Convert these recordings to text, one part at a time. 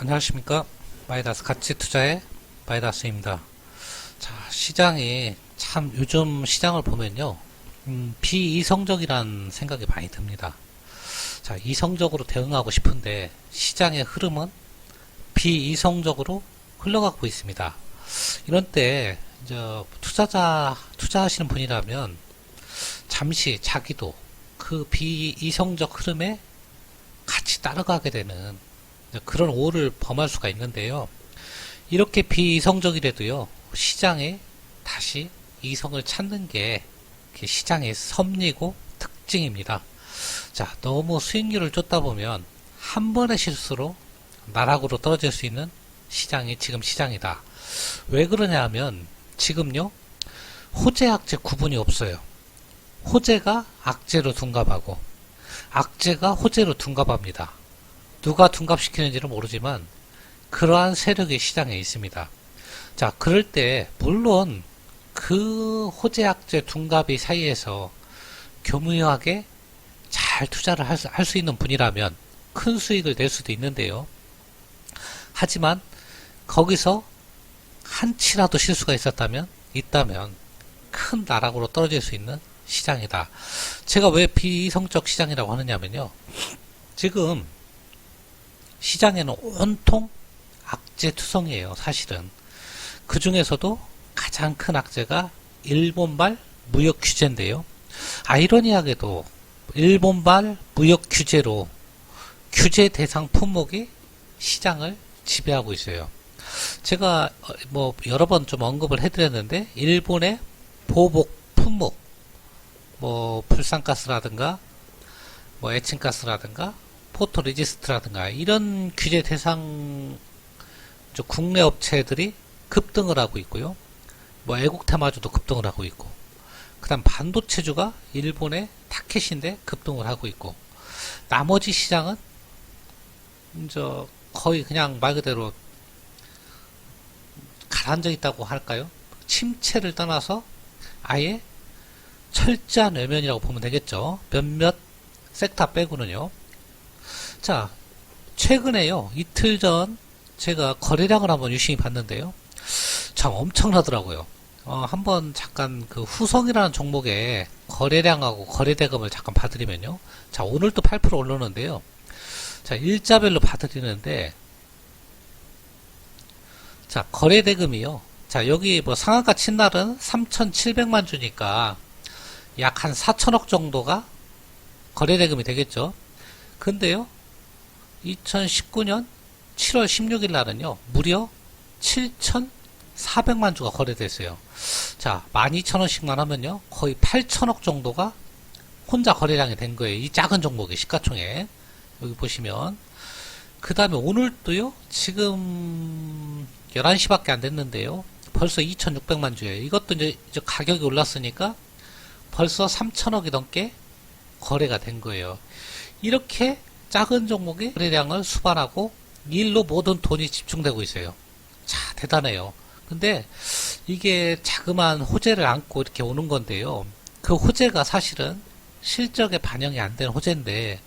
안녕하십니까. 마이다스 가치투자의 마이다스입니다. 자, 시장이 참 요즘 시장을 보면요, 비이성적이라는 생각이 많이 듭니다. 자, 이성적으로 대응하고 싶은데 시장의 흐름은 비이성적으로 흘러가고 있습니다. 이런 때 이제 투자하시는 분이라면 잠시 자기도 그 비이성적 흐름에 같이 따라가게 되는 그런 오를 범할 수가 있는데요. 이렇게 비이성적이라도요, 시장에 다시 이성을 찾는 게 시장의 섭리고 특징입니다. 자, 너무 수익률을 쫓다 보면 한 번의 실수로 나락으로 떨어질 수 있는 시장이 지금 시장이다. 왜 그러냐 하면 지금요, 호재 악재 구분이 없어요. 호재가 악재로 둔갑하고 악재가 호재로 둔갑합니다. 누가 둔갑시키는지는 모르지만 그러한 세력이 시장에 있습니다. 자, 그럴 때 물론 그 호재 악재 둔갑이 사이에서 교묘하게 잘 투자를 할 수 있는 분이라면 큰 수익을 낼 수도 있는데요. 하지만 거기서 한치라도 실수가 있다면 큰 나락으로 떨어질 수 있는 시장이다. 제가 왜 비이성적 시장이라고 하느냐면요, 지금 시장에는 온통 악재투성이에요. 사실은 그 중에서도 가장 큰 악재가 일본발 무역 규제인데요. 아이러니하게도 일본발 무역 규제로 규제 대상 품목이 시장을 지배하고 있어요. 제가 여러 번 좀 언급을 해드렸는데, 일본의 보복 품목, 불산가스라든가 에칭가스라든가 포토레지스트라든가 이런 규제 대상 국내 업체들이 급등을 하고 있고요. 애국테마주도 급등을 하고 있고, 그 다음 반도체주가 일본의 타켓인데 급등을 하고 있고, 나머지 시장은 거의 그냥 말 그대로 가라앉아 있다고 할까요? 침체를 떠나서 아예 철저한 외면이라고 보면 되겠죠. 몇몇 섹터 빼고는요. 자, 최근에요, 이틀 전 제가 거래량을 한번 유심히 봤는데요, 참 엄청나더라고요. 한번 잠깐 그 후성이라는 종목의 거래량하고 거래대금을 잠깐 봐드리면요, 자, 오늘 또 8% 올랐는데요, 자, 일자별로 봐드리는데, 자, 거래대금이요, 자, 여기 상한가 친 날은 3,700만 주니까 약 한 4천억 정도가 거래대금이 되겠죠. 근데요, 2019년 7월 16일 날은요, 무려 7,400만 주가 거래됐어요. 자, 12,000원씩만 하면요, 거의 8천억 정도가 혼자 거래량이 된 거예요. 이 작은 종목의 시가총액. 여기 보시면. 그 다음에 오늘도요, 지금 11시밖에 안 됐는데요, 벌써 2,600만 주예요. 이것도 이제 가격이 올랐으니까 벌써 3천억이 넘게 거래가 된 거예요. 이렇게 작은 종목의 거래량을 수반하고 일로 모든 돈이 집중되고 있어요. 자, 대단해요. 근데 이게 자그마한 호재를 안고 이렇게 오는 건데요, 그 호재가 사실은 실적에 반영이 안 된 호재인데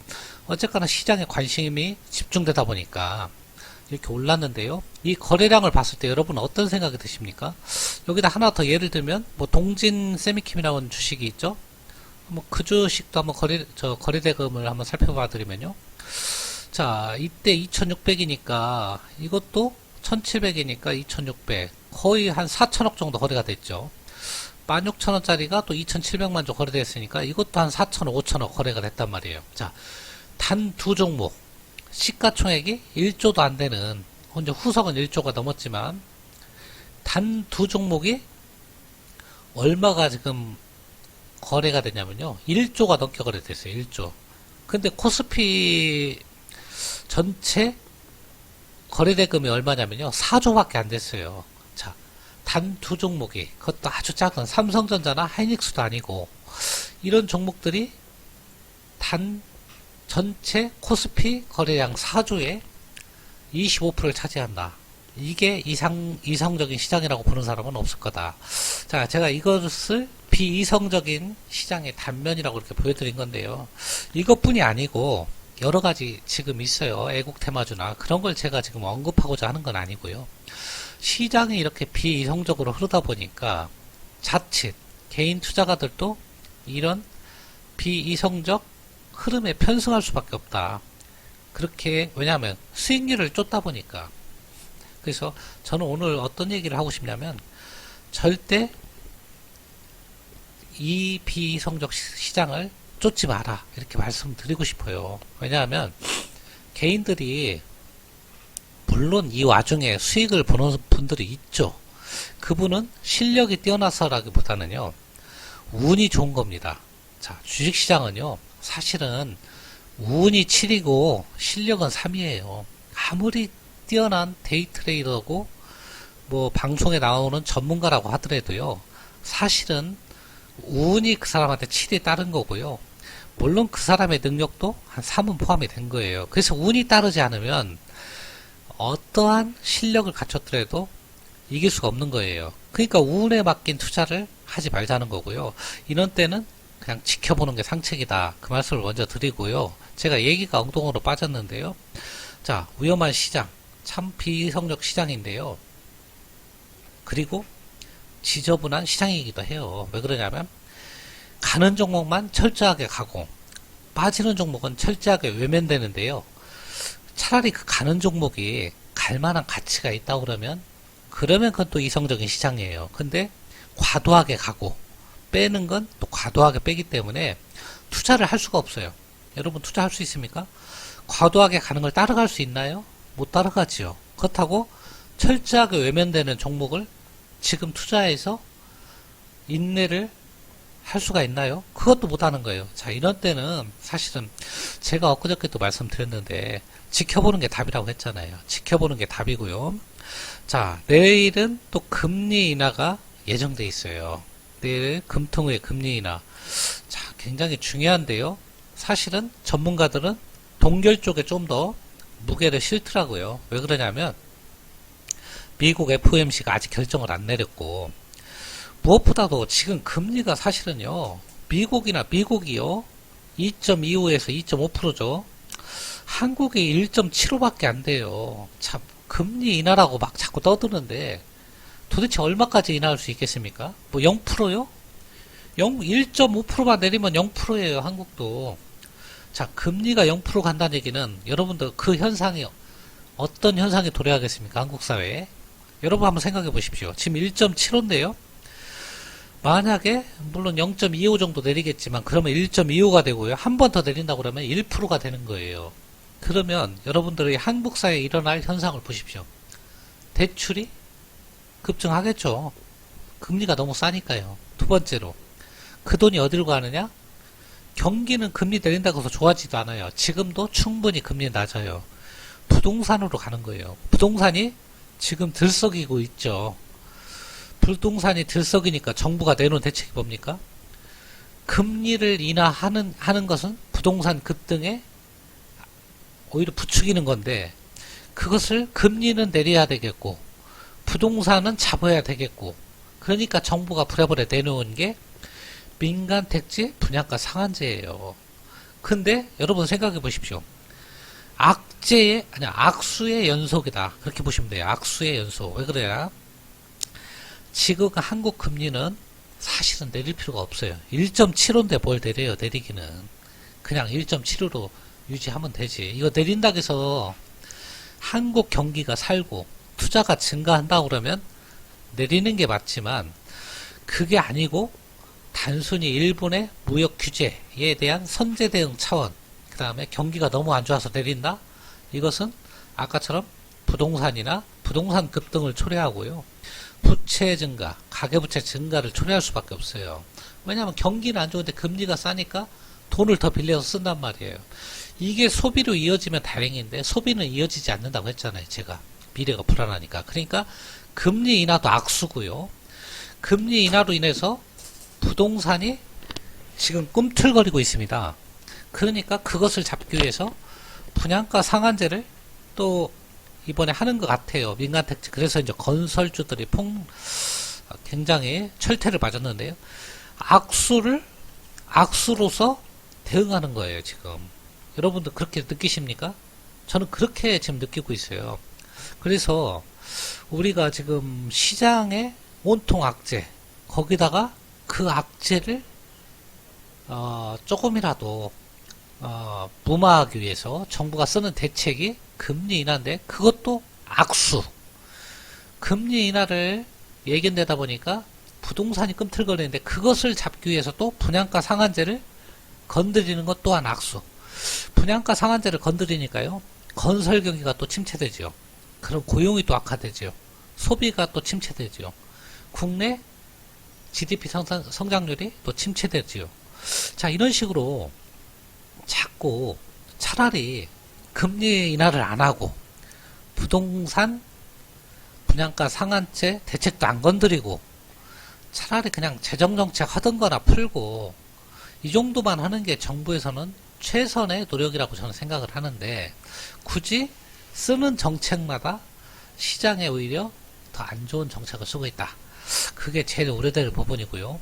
어쨌거나 시장에 관심이 집중되다 보니까 이렇게 올랐는데요, 이 거래량을 봤을 때 여러분 어떤 생각이 드십니까? 여기다 하나 더 예를 들면 동진 세미킴이라고 하는 주식이 있죠. 그 주식도 한번 거래대금을 한번 살펴봐 드리면요, 자, 이때 2600이니까 이것도 1700이니까 2600, 거의 한 4천억 정도 거래가 됐죠. 16,000원짜리가 또 2700만 주 거래됐으니까 이것도 한 4천억 5천억 거래가 됐단 말이에요. 자, 단 두 종목 시가총액이 1조도 안 되는, 혼자 후석은 1조가 넘었지만 단 두 종목이 얼마가 지금 거래가 되냐면요, 1조가 넘게 거래됐어요. 1조. 근데 코스피 전체 거래대금이 얼마냐면요, 4조밖에 안 됐어요. 자, 단 두 종목이, 그것도 아주 작은 삼성전자나 하이닉스도 아니고, 이런 종목들이 단 전체 코스피 거래량 4조의 25%를 차지한다. 이게 이성적인 시장이라고 보는 사람은 없을 거다. 자, 제가 이것을 비이성적인 시장의 단면이라고 이렇게 보여드린 건데요. 이것뿐이 아니고 여러 가지 지금 있어요. 애국 테마주나 그런 걸 제가 지금 언급하고자 하는 건 아니고요. 시장이 이렇게 비이성적으로 흐르다 보니까 자칫 개인 투자가들도 이런 비이성적 흐름에 편승할 수밖에 없다. 그렇게 왜냐하면 수익률을 쫓다 보니까. 그래서 저는 오늘 어떤 얘기를 하고 싶냐면 절대 이 비이성적 시장을 쫓지 마라 이렇게 말씀드리고 싶어요. 왜냐하면 개인들이 물론 이 와중에 수익을 보는 분들이 있죠. 그분은 실력이 뛰어나서라기보다는요 운이 좋은 겁니다. 자, 주식시장은요 사실은 운이 7이고 실력은 3이에요. 아무리 뛰어난 데이트레이더고 뭐 방송에 나오는 전문가라고 하더라도요 사실은 운이 그 사람한테 7이 따른 거고요. 물론 그 사람의 능력도 한 3은 포함이 된 거예요. 그래서 운이 따르지 않으면 어떠한 실력을 갖췄더라도 이길 수가 없는 거예요. 그러니까 운에 맡긴 투자를 하지 말자는 거고요. 이런 때는 그냥 지켜보는 게 상책이다. 그 말씀을 먼저 드리고요. 제가 얘기가 엉뚱으로 빠졌는데요. 자, 위험한 시장. 참 비이성적 시장인데요. 그리고 지저분한 시장이기도 해요. 왜 그러냐면 가는 종목만 철저하게 가고 빠지는 종목은 철저하게 외면되는데요. 차라리 그 가는 종목이 갈 만한 가치가 있다고 그러면 그건 또 이성적인 시장이에요. 근데 과도하게 가고 빼는 건 또 과도하게 빼기 때문에 투자를 할 수가 없어요. 여러분 투자할 수 있습니까? 과도하게 가는 걸 따라갈 수 있나요? 못 따라가지요. 그렇다고 철저하게 외면되는 종목을 지금 투자해서 인내를 할 수가 있나요? 그것도 못하는 거예요. 자, 이런 때는 사실은 제가 엊그저께도 말씀드렸는데 지켜보는 게 답이라고 했잖아요. 지켜보는 게 답이고요. 자, 내일은 또 금리 인하가 예정돼 있어요. 내일 금통의 금리 인하. 자, 굉장히 중요한데요. 사실은 전문가들은 동결 쪽에 좀 더 무게를 실더라고요. 왜 그러냐면 미국 FOMC가 아직 결정을 안 내렸고 무엇보다도 지금 금리가 사실은요 미국이요 2.25에서 2.5%죠. 한국이 1.75밖에 안 돼요. 참 금리 인하라고 막 자꾸 떠드는데 도대체 얼마까지 인하할 수 있겠습니까? 뭐 0%요? 1.5%만 내리면 0%예요 한국도. 자, 금리가 0% 간다는 얘기는 여러분들 그 현상이 어떤 현상이 도래하겠습니까? 한국 사회에. 여러분 한번 생각해 보십시오. 지금 1.75인데요. 만약에 물론 0.25 정도 내리겠지만 그러면 1.25가 되고요. 한 번 더 내린다고 그러면 1%가 되는 거예요. 그러면 여러분들이 한국 사회에 일어날 현상을 보십시오. 대출이 급증하겠죠. 금리가 너무 싸니까요. 두 번째로 그 돈이 어디로 가느냐? 경기는 금리 내린다고 해서 좋아지도 않아요. 지금도 충분히 금리 낮아요. 부동산으로 가는 거예요. 부동산이 지금 들썩이고 있죠. 부동산이 들썩이니까 정부가 내놓은 대책이 뭡니까? 금리를 인하하는 것은 부동산 급등에 오히려 부추기는 건데 그것을 금리는 내려야 되겠고 부동산은 잡아야 되겠고 그러니까 정부가 부랴부랴 내놓은 게 민간 택지 분양가 상한제예요. 근데 여러분 생각해 보십시오. 악수의 연속이다. 그렇게 보시면 돼요. 악수의 연속. 왜 그래야? 지금 한국 금리는 사실은 내릴 필요가 없어요. 1.75인데 뭘 내려요, 내리기는. 그냥 1.75로 유지하면 되지. 이거 내린다고 해서 한국 경기가 살고 투자가 증가한다고 그러면 내리는 게 맞지만 그게 아니고 단순히 일본의 무역 규제에 대한 선제 대응 차원, 그 다음에 경기가 너무 안 좋아서 내린다? 이것은 아까처럼 부동산이나 부동산 급등을 초래하고요. 부채 증가, 가계부채 증가를 초래할 수밖에 없어요. 왜냐하면 경기는 안 좋은데 금리가 싸니까 돈을 더 빌려서 쓴단 말이에요. 이게 소비로 이어지면 다행인데 소비는 이어지지 않는다고 했잖아요. 제가. 미래가 불안하니까. 그러니까 금리 인하도 악수고요. 금리 인하로 인해서 부동산이 지금 꿈틀거리고 있습니다. 그러니까 그것을 잡기 위해서 분양가 상한제를 또 이번에 하는 것 같아요. 민간 택지. 그래서 이제 건설주들이 굉장히 철퇴를 맞았는데요. 악수로서 대응하는 거예요, 지금. 여러분들 그렇게 느끼십니까? 저는 그렇게 지금 느끼고 있어요. 그래서 우리가 지금 시장에 온통 악재, 거기다가 그 악재를 조금이라도 무마하기 위해서 정부가 쓰는 대책이 금리 인하인데, 그것도 악수. 금리 인하를 예견되다 보니까 부동산이 꿈틀거리는데, 그것을 잡기 위해서 또 분양가 상한제를 건드리는 것 또한 악수. 분양가 상한제를 건드리니까요, 건설 경기가 또 침체되죠. 그럼 고용이 또 악화되죠. 소비가 또 침체되죠. 국내 GDP 성장률이 또 침체되죠. 자, 이런 식으로 자꾸 차라리 금리 인하를 안 하고 부동산 분양가 상한제 대책도 안 건드리고 차라리 그냥 재정정책 하던 거나 풀고 이 정도만 하는 게 정부에서는 최선의 노력이라고 저는 생각을 하는데, 굳이 쓰는 정책마다 시장에 오히려 더 안 좋은 정책을 쓰고 있다. 그게 제일 우려될 부분이고요.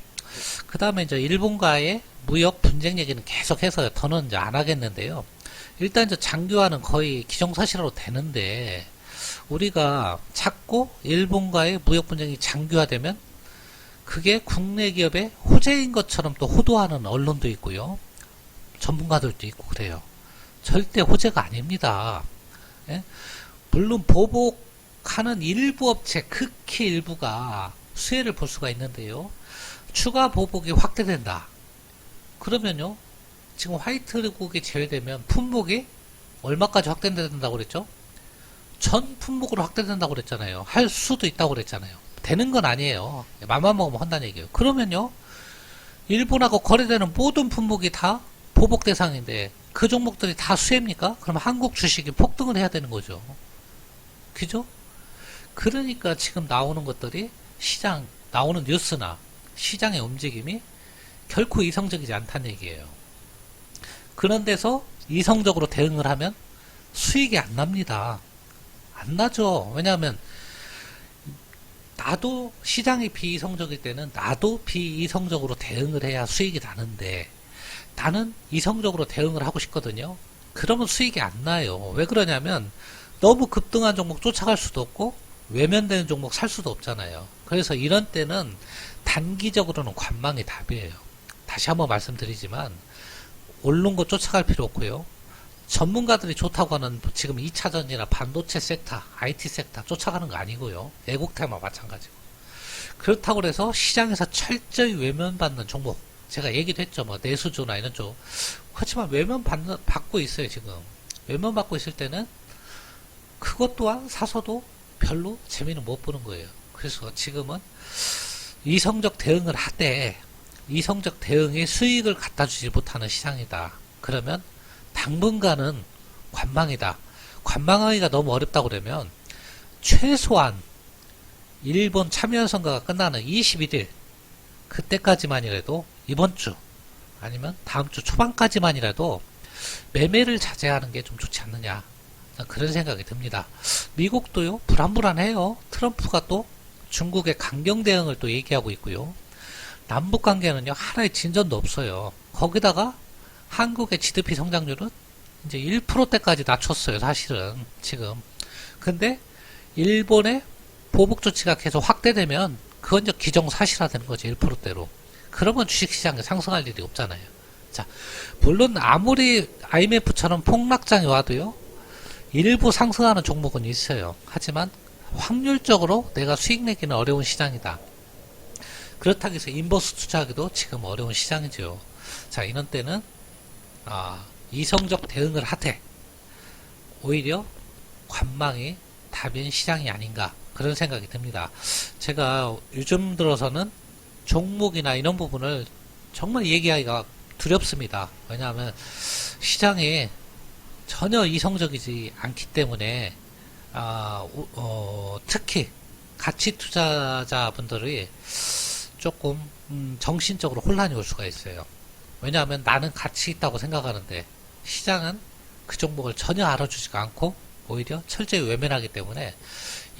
그 다음에 이제 일본과의 무역 분쟁 얘기는 계속해서 더는 이제 안 하겠는데요. 일단 이제 장기화는 거의 기정사실화로 되는데, 우리가 자꾸 일본과의 무역 분쟁이 장기화되면 그게 국내 기업의 호재인 것처럼 또 호도하는 언론도 있고요. 전문가들도 있고 그래요. 절대 호재가 아닙니다. 예? 물론 보복하는 일부 업체, 극히 일부가 수혜를 볼 수가 있는데요. 추가 보복이 확대된다. 그러면요, 지금 화이트국이 제외되면 품목이 얼마까지 확대된다고 그랬죠? 전 품목으로 확대된다고 그랬잖아요. 할 수도 있다고 그랬잖아요. 되는 건 아니에요. 맘만 먹으면 한다는 얘기예요. 그러면요, 일본하고 거래되는 모든 품목이 다 보복 대상인데 그 종목들이 다 수혜입니까? 그럼 한국 주식이 폭등을 해야 되는 거죠. 그죠? 그러니까 지금 나오는 것들이 나오는 뉴스나 시장의 움직임이 결코 이성적이지 않다는 얘기예요. 그런 데서 이성적으로 대응을 하면 수익이 안 납니다. 안 나죠. 왜냐하면 나도 시장이 비이성적일 때는 나도 비이성적으로 대응을 해야 수익이 나는데, 나는 이성적으로 대응을 하고 싶거든요. 그러면 수익이 안 나요. 왜 그러냐면 너무 급등한 종목 쫓아갈 수도 없고 외면되는 종목 살 수도 없잖아요. 그래서 이런 때는 단기적으로는 관망이 답이에요. 다시 한번 말씀드리지만 오른 거 쫓아갈 필요 없고요. 전문가들이 좋다고 하는 지금 2차전이나 반도체 섹터, IT 섹터 쫓아가는 거 아니고요. 애국테마 마찬가지고. 그렇다고 해서 시장에서 철저히 외면받는 종목, 제가 얘기도 했죠. 뭐 내수주나 이런 쪽. 그렇지만 받고 있어요. 지금 외면받고 있을 때는 그것 또한 사서도 별로 재미는 못 보는 거예요. 그래서 지금은 이성적 대응을 하되 이성적 대응에 수익을 갖다 주지 못하는 시장이다. 그러면 당분간은 관망이다. 관망하기가 너무 어렵다고 그러면 최소한 일본 참여선거가 끝나는 21일 그때까지만이라도, 이번 주 아니면 다음 주 초반까지만이라도 매매를 자제하는 게 좀 좋지 않느냐, 그런 생각이 듭니다. 미국도요, 불안불안해요. 트럼프가 또 중국의 강경 대응을 또 얘기하고 있고요. 남북 관계는요, 하나의 진전도 없어요. 거기다가 한국의 GDP 성장률은 이제 1%대까지 낮췄어요, 사실은 지금. 근데 일본의 보복 조치가 계속 확대되면 그건 이제 기정사실화되는 거죠, 1%대로. 그러면 주식시장이 상승할 일이 없잖아요. 자, 물론 아무리 IMF처럼 폭락장이 와도요, 일부 상승하는 종목은 있어요. 하지만 확률적으로 내가 수익 내기는 어려운 시장이다. 그렇다고 해서 인버스 투자하기도 지금 어려운 시장이죠. 자, 이런 때는 이성적 대응을 하되 오히려 관망이 답인 시장이 아닌가, 그런 생각이 듭니다. 제가 요즘 들어서는 종목이나 이런 부분을 정말 얘기하기가 두렵습니다. 왜냐하면 시장이 전혀 이성적이지 않기 때문에 특히 가치 투자자분들이 조금 정신적으로 혼란이 올 수가 있어요. 왜냐하면 나는 가치 있다고 생각하는데 시장은 그 종목을 전혀 알아주지가 않고 오히려 철저히 외면하기 때문에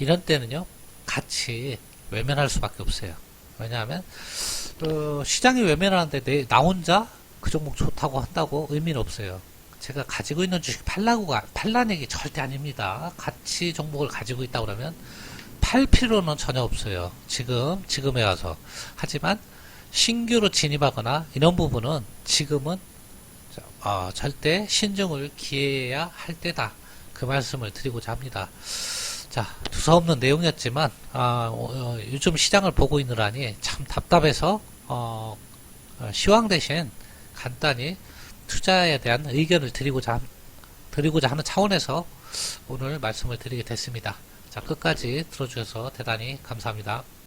이런 때는요, 같이 외면할 수밖에 없어요. 왜냐하면 시장이 외면하는데 나 혼자 그 종목 좋다고 한다고 의미는 없어요. 제가 가지고 있는 주식 팔라는 얘기 절대 아닙니다. 가치 종목을 가지고 있다 그러면 팔 필요는 전혀 없어요. 지금에 와서. 하지만 신규로 진입하거나 이런 부분은 지금은 절대 신중을 기해야 할 때다. 그 말씀을 드리고자 합니다. 자, 두서없는 내용이었지만 요즘 시장을 보고 있느라니 참 답답해서 시황 대신 간단히 투자에 대한 의견을 드리고자 하는 차원에서 오늘 말씀을 드리게 됐습니다. 자, 끝까지 들어주셔서 대단히 감사합니다.